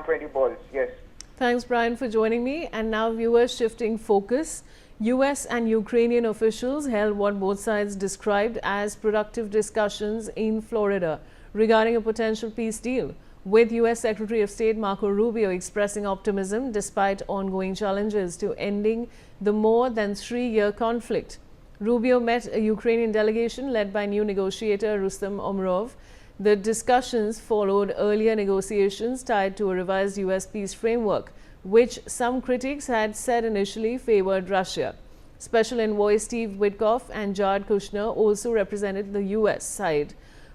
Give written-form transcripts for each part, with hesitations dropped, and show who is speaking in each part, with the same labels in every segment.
Speaker 1: 120 balls. Yes.
Speaker 2: Thanks, Brian, for joining me. And now, viewers, shifting focus. US and Ukrainian officials held what both sides described as productive discussions in Florida regarding a potential peace deal, with US Secretary of State Marco Rubio expressing optimism despite ongoing challenges to ending the more than 3-year conflict. Rubio met a Ukrainian delegation led by new negotiator Rustem Umerov. The discussions followed earlier negotiations tied to a revised US peace framework, which some critics had said initially favored Russia. Special Envoy Steve Witkoff and Jared Kushner also represented the US side,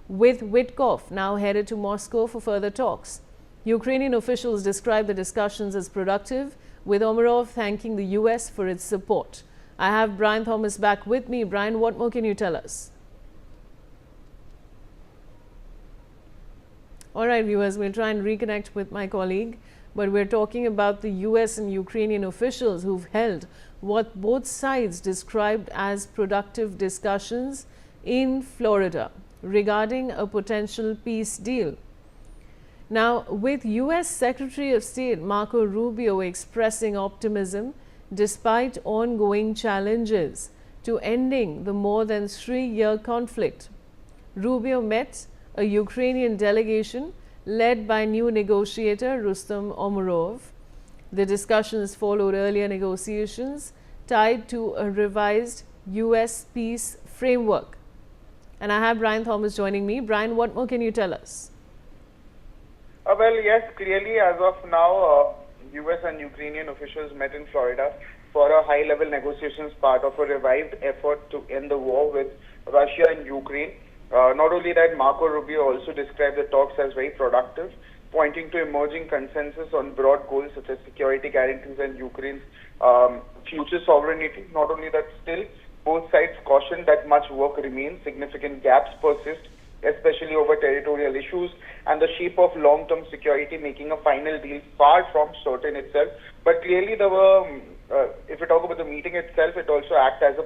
Speaker 2: with Witkoff now headed to Moscow for further talks. Ukrainian officials described the discussions as productive, with Umerov thanking the US for its support. I have Brian Thomas back with me. Brian, what more can you tell us? All right, viewers, we'll try and reconnect with my colleague, but we're talking about the US and Ukrainian officials who've held what both sides described as productive discussions in Florida regarding a potential peace deal. Now, with US Secretary of State Marco Rubio expressing optimism despite ongoing challenges to ending the more than 3-year conflict, Rubio met a Ukrainian delegation led by new negotiator Rustem Umerov. The discussions followed earlier negotiations tied to a revised US peace framework. And I have Brian Thomas joining me. Brian, what more can you tell us?
Speaker 1: Well, yes, clearly as of now, US and Ukrainian officials met in Florida for a high-level negotiations part of a revived effort to end the war with Russia and Ukraine. Not only that, Marco Rubio also described the talks as very productive, pointing to emerging consensus on broad goals such as security guarantees and Ukraine's future sovereignty. Not only that, still, both sides cautioned that much work remains, significant gaps persist, especially over territorial issues, and the shape of long-term security, making a final deal far from certain itself. But clearly there were, if we talk about the meeting itself, it also acts as a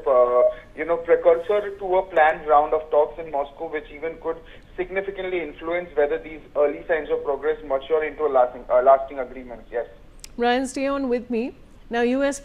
Speaker 1: precursor to a planned round of talks in Moscow, which even could significantly influence whether these early signs of progress mature into a lasting agreement. Yes.
Speaker 2: Ryan, stay on with me. Now, US